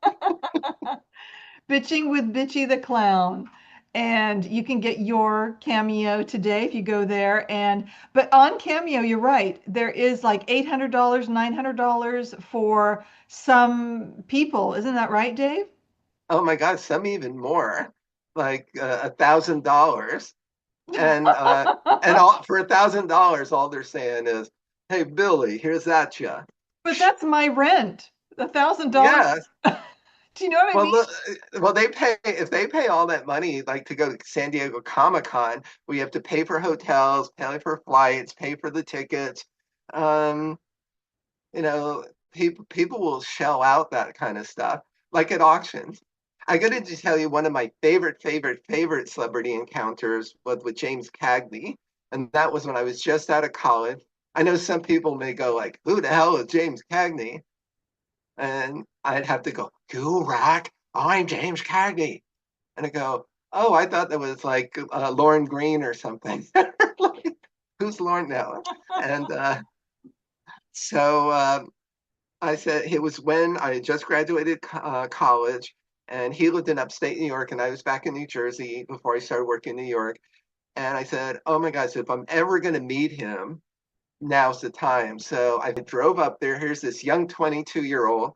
Bitching with Bitchy the Clown. And you can get your Cameo today if you go there. But on Cameo, you're right. There is like $800, $900 for some people. Isn't that right, Dave? oh my God, some even more, like $1,000. And all for $1,000, all they're saying is, "Hey, Billy, here's at you." But that's my rent. $1,000. Yeah. Do you know what I Well, mean? look, well, they pay if they pay all that money, like to go to San Diego Comic-Con, we have to pay for hotels, pay for flights, pay for the tickets. Um, you know, people will shell out that kind of stuff, like at auctions. I got to tell you, one of my favorite celebrity encounters was with James Cagney, and that was when I was just out of college. I know some people may go like, "Who the hell is James Cagney?" And I'd have to go, "Cool Rock, I'm James Cagney." And I go, "Oh, I thought that was like Lauren Green or something." Like, who's Lauren now? And so I said it was when I had just graduated college, and he lived in upstate New York, and I was back in New Jersey before I started working in New York. And I said, "Oh my God, so if I'm ever going to meet him, now's the time." So I drove up there. Here's this young 22-year-old,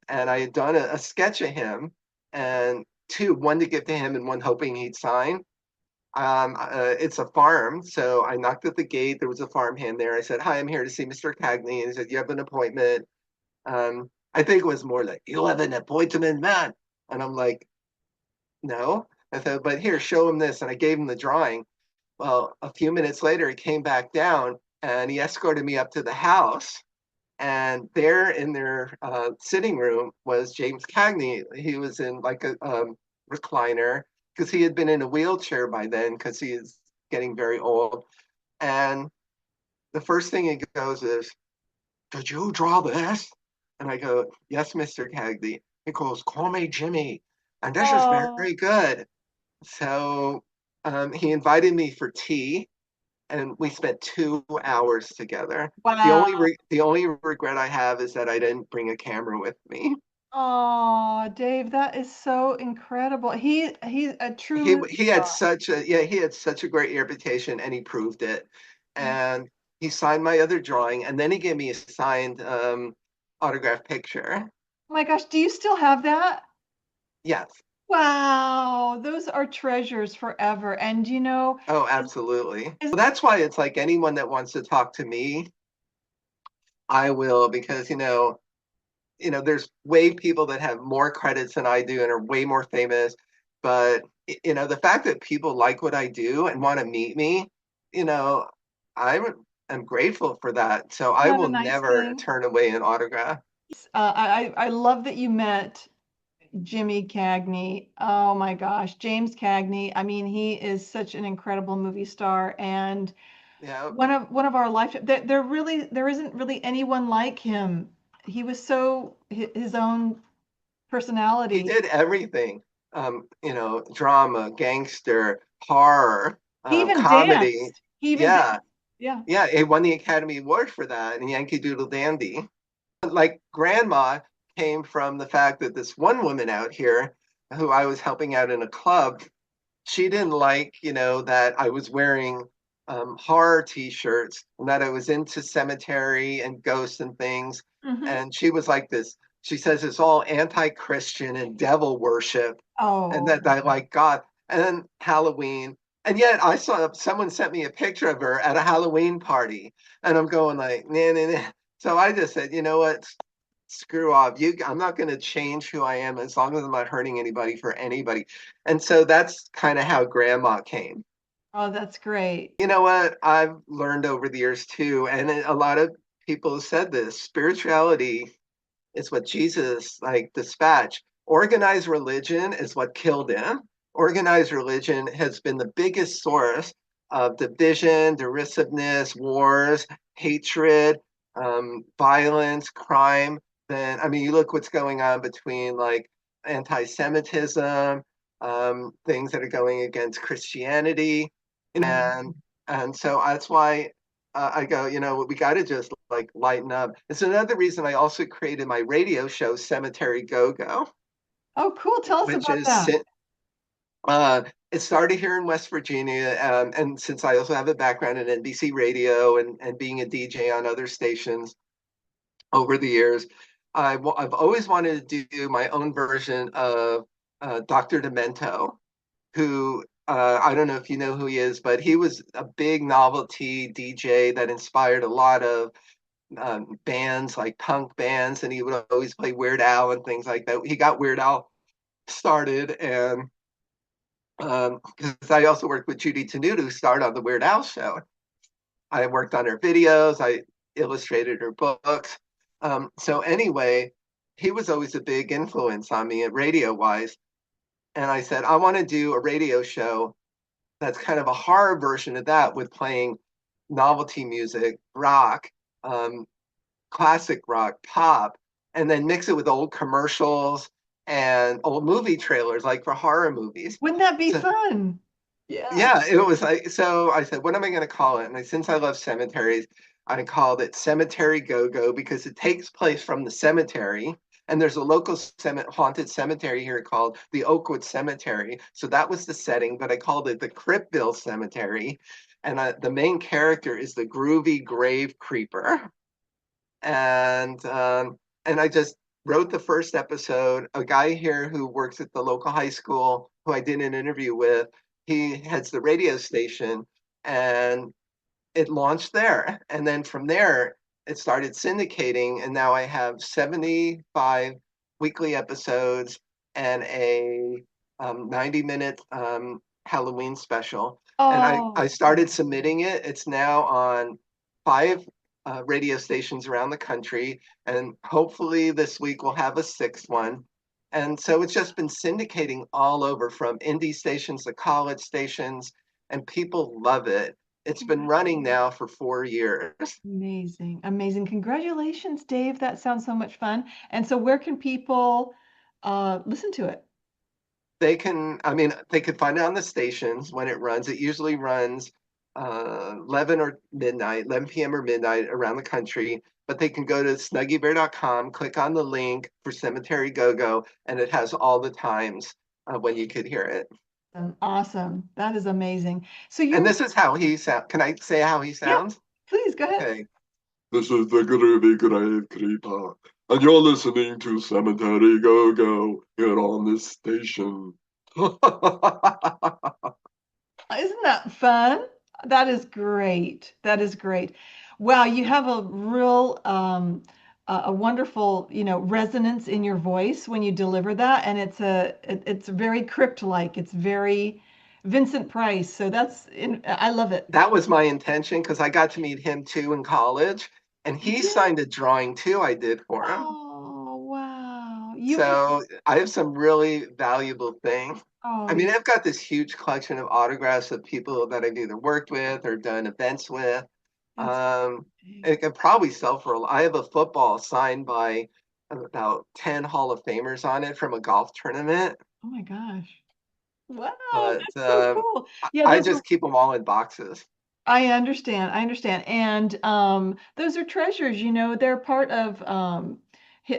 and I had done a sketch of him, and two, one to give to him and one hoping he'd sign. It's a farm, so I knocked at the gate. There was a farmhand there. I said, "Hi, I'm here to see Mr. Cagney." And he said, "You have an appointment." I think it was more like, "You have an appointment, man." And I'm like, "No." I said, "But here, show him this." And I gave him the drawing. Well, a few minutes later, he came back down and he escorted me up to the house. And there in their sitting room was James Cagney. He was in like a recliner because he had been in a wheelchair by then because he is getting very old. And the first thing he goes is, "Did you draw this?" And I go, "Yes, Mr. Cagney." He goes, "Call me Jimmy. And this is Oh, very good." So he invited me for tea and we spent 2 hours together. wow. The only regret I have is that I didn't bring a camera with me. Oh, Dave, that is so incredible. He's a true movie He had star. such a he had such a great reputation and he proved it. Mm. And he signed my other drawing and then he gave me a signed autograph picture. Oh my gosh, do you still have that? Yes. Wow, those are treasures forever. And Oh, is, absolutely. is Well, that's why it's like anyone that wants to talk to me, I will because there's way people that have more credits than I do and are way more famous. But the fact that people like what I do and want to meet me, you know, I am grateful for that. So isn't I that a will nice never thing? turn away an autograph. I love that you met Jimmy Cagney. Oh my gosh, James Cagney. I mean, he is such an incredible movie star and Yeah, one of our life. There isn't really anyone like him. He was so his own he personality. did everything. Drama, gangster, horror, He even comedy. danced. He even Yeah, danced. Yeah. yeah. He won the Academy Award for that in Yankee Doodle Dandy. Like grandma came from the fact that this one woman out here who I was helping out in a club, she didn't like, that I was wearing horror t-shirts and that I was into cemetery and ghosts and things. Hmm. And she was like this, she says it's all anti-Christian and devil worship and Oh, that I like God. And then Halloween. And yet I saw someone sent me a picture of her at a Halloween party. And I'm going like, nah, nah, nah. So I just said, you know what? Screw off. I'm not going to change who I am as long as I'm not hurting anybody for anybody. And so that's kind of how grandma came. oh, that's great. You know what? I've learned over the years too, and a lot of people have said this, spirituality is what Jesus like dispatched. Organized religion is what killed him. Organized religion has been the biggest source of division, derisiveness, wars, hatred, violence, crime. Then, I mean, you look what's going on between like anti-Semitism, things that are going against Christianity, and so that's why I go, we got to just like lighten up. It's another reason I also created my radio show, Cemetery Go Go, Oh, cool. Tell us which about is that. it started here in West Virginia, and since I also have a background in NBC radio and being a DJ on other stations over the years, I've always wanted to do my own version of Dr. Demento, who I don't know if you know who he is, but he was a big novelty DJ that inspired a lot of bands like punk bands, and he would always play Weird Al and things like that. He got Weird Al started, and because I also worked with Judy Tenuta, who starred on the Weird Al show. I worked on her videos, I illustrated her books. So anyway, he was always a big influence on me radio wise. And I said, I want to do a radio show that's kind of a horror version of that with playing novelty music, rock, um, classic rock, pop, and then mix it with old commercials and old movie trailers, like for horror movies. Wouldn't that be So fun? Yeah. yeah, it was like so. I said, what am I going to call it? And since I love cemeteries, I called it Cemetery Go Go because it takes place from the cemetery. And there's a local haunted cemetery here called the Oakwood Cemetery. So that was the setting, but I called it the Cryptville Cemetery. And the main character is the groovy grave creeper. And I just wrote the first episode. A guy here who works at the local high school, who I did an interview with, he heads the radio station, and it launched there. And then from there, it started syndicating. And now I have 75 weekly episodes and a 90-minute Halloween special. And I Oh, started submitting it. It's now on five radio stations around the country. And hopefully this week we'll have a sixth one. And so it's just been syndicating all over from indie stations to college stations, and people love it. It's been running now for 4 years. amazing, amazing. Congratulations, Dave. That sounds so much fun. And so where can people listen to it? They can find it on the stations when it runs. It usually runs 11 or midnight, 11 p.m. or midnight around the country. But they can go to snuggybear.com, click on the link for Cemetery Go-Go, and it has all the times when you could hear it. Awesome. That is amazing. So And you're, this is how he sounds. Can I say how he yeah, sounds? please go ahead. Okay. This is the Groovy Grave Creeper, and you're listening to Cemetery Go-Go here on this station. Isn't that fun? That is great. That is great. Wow, you have a real a wonderful, resonance in your voice when you deliver that, and it's very crypt-like. It's very Vincent Price. So I love it. That was my intention because I got to meet him too in college, and You he did? signed a drawing too I did for him. Oh, wow. So I have some really valuable things. Oh, I mean, I've got this huge collection of autographs of people that I've either worked with or done events with. that's Um, big. it could probably sell for a lot. I have a football signed by about 10 Hall of Famers on it from a golf tournament, Oh my gosh. Wow, but that's so cool. Yeah, I those are just keep them all in boxes. I understand. I understand. And those are treasures, they're part of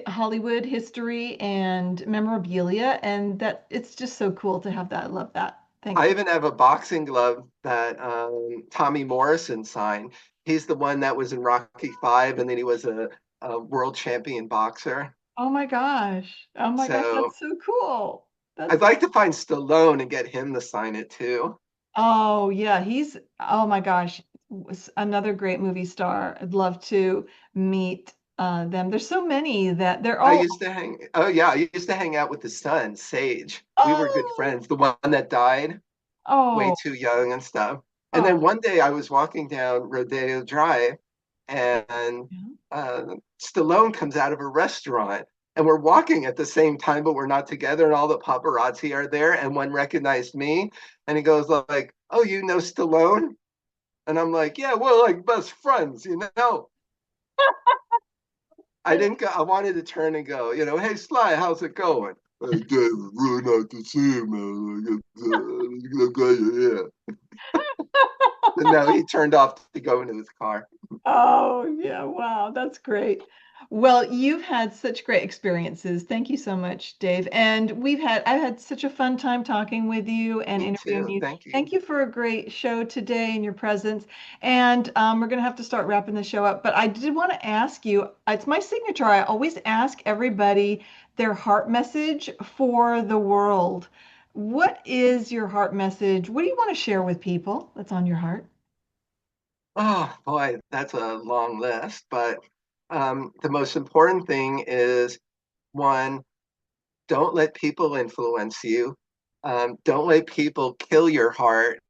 Hollywood history and memorabilia, and that it's just so cool to have that. I love that. Thank I you. even have a boxing glove that Tommy Morrison signed. He's the one that was in Rocky Five, and then he was a world champion boxer. Oh my gosh. Oh my gosh, So that's so cool. I'd That's like to find Stallone and get him to sign it too. Oh yeah, oh my gosh, was another great movie star. I'd love to meet them. There's so many that they're all Oh yeah, I used to hang out with his son, Sage. We were good oh friends. The one that died way oh too young and stuff. And oh then one day I was walking down Rodeo Drive, and yeah. Stallone comes out of a restaurant, and we're walking at the same time, but we're not together. And all the paparazzi are there, and one recognized me, and he goes like, "Oh, you know Stallone?" And I'm like, "Yeah, we're like best friends, you know." I didn't go. I wanted to turn and go, "Hey Sly, how's it going?" Hey Dave, really nice to see you, man. I'm glad you're here. But no, he turned off to go into his car. Oh, yeah. Wow. That's great. Well, you've had such great experiences. Thank you so much, Dave. And I've had such a fun time talking with you and Me interviewing too. you. Thank you. Thank you for a great show today and your presence. And we're going to have to start wrapping the show up. But I did want to ask you, it's my signature. I always ask everybody their heart message for the world. What is your heart message? What do you want to share with people that's on your heart? Oh boy, that's a long list. But the most important thing is, one, don't let people influence you. Don't let people kill your heart.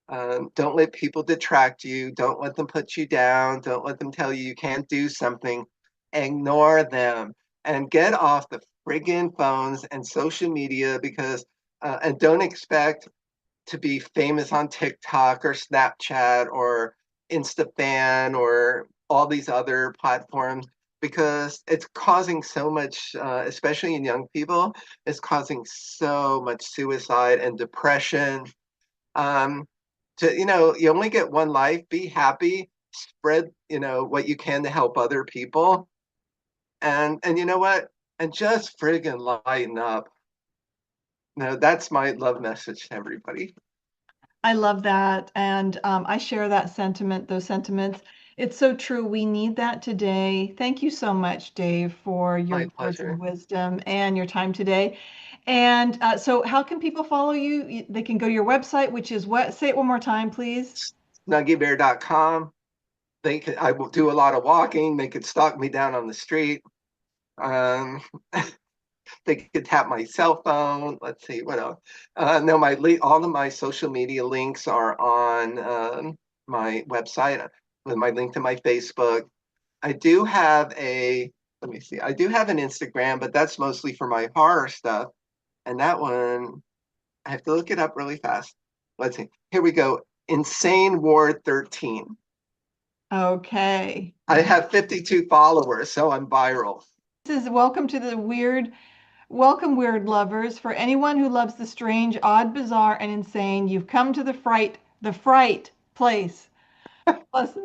Don't let people detract you. Don't let them put you down. Don't let them tell you you can't do something. Ignore them and get off the friggin' phones and social media, and don't expect to be famous on TikTok or Snapchat or InstaFan or all these other platforms, because it's causing so much, especially in young people, it's causing so much suicide and depression. Um, you only get one life. Be happy. Spread, what you can to help other people. And you know what? And just friggin' lighten up. No, that's my love message to everybody. I love that. And I share that sentiment, those sentiments. It's so true. We need that today. Thank you so much, Dave, for My your words of pleasure. wisdom and your time today. And so, how can people follow you? They can go to your website, which is what? Say it one more time, please. Snuggybear.com. I will do a lot of walking. They could stalk me down on the street. Um, they could tap my cell phone. Let's see what else. No, all of my social media links are on my website with my link to my Facebook. I do have let me see, I do have an Instagram, but that's mostly for my horror stuff. And that one, I have to look it up really fast. Let's see. Here we go. Insane Ward 13. Okay. I have 52 followers, so I'm viral. This is welcome to the welcome, weird lovers. For anyone who loves the strange, odd, bizarre, and insane, you've come to the fright place.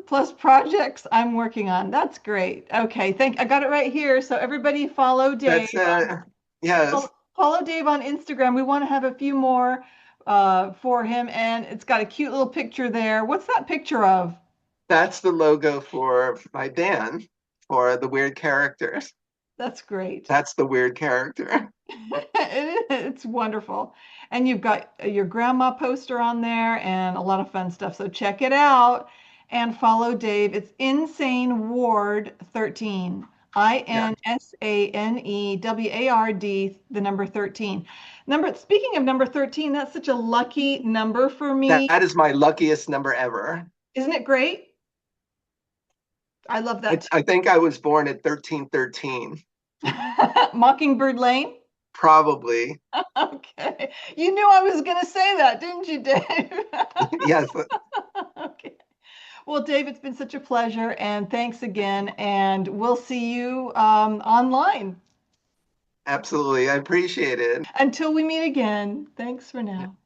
Plus projects I'm working on. That's great. Okay, I got it right here. So everybody follow Dave. That's yes, Follow Dave on Instagram. We want to have a few more for him, and it's got a cute little picture there. What's that picture of? that's the logo for my band for the weird characters. That's great. That's the weird character. It's wonderful. And you've got your grandma poster on there and a lot of fun stuff. So check it out and follow Dave. It's Insane Ward 13. Yeah. INSANEWARD, the number 13. Speaking of number 13, that's such a lucky number for me. That is my luckiest number ever. Isn't it great? I love that. I think I was born at 1313. Mockingbird Lane? Probably. Okay. You knew I was going to say that, didn't you, Dave? Yes. Okay. Well, Dave, it's been such a pleasure, and thanks again. And we'll see you online. Absolutely. I appreciate it. Until we meet again, thanks for now.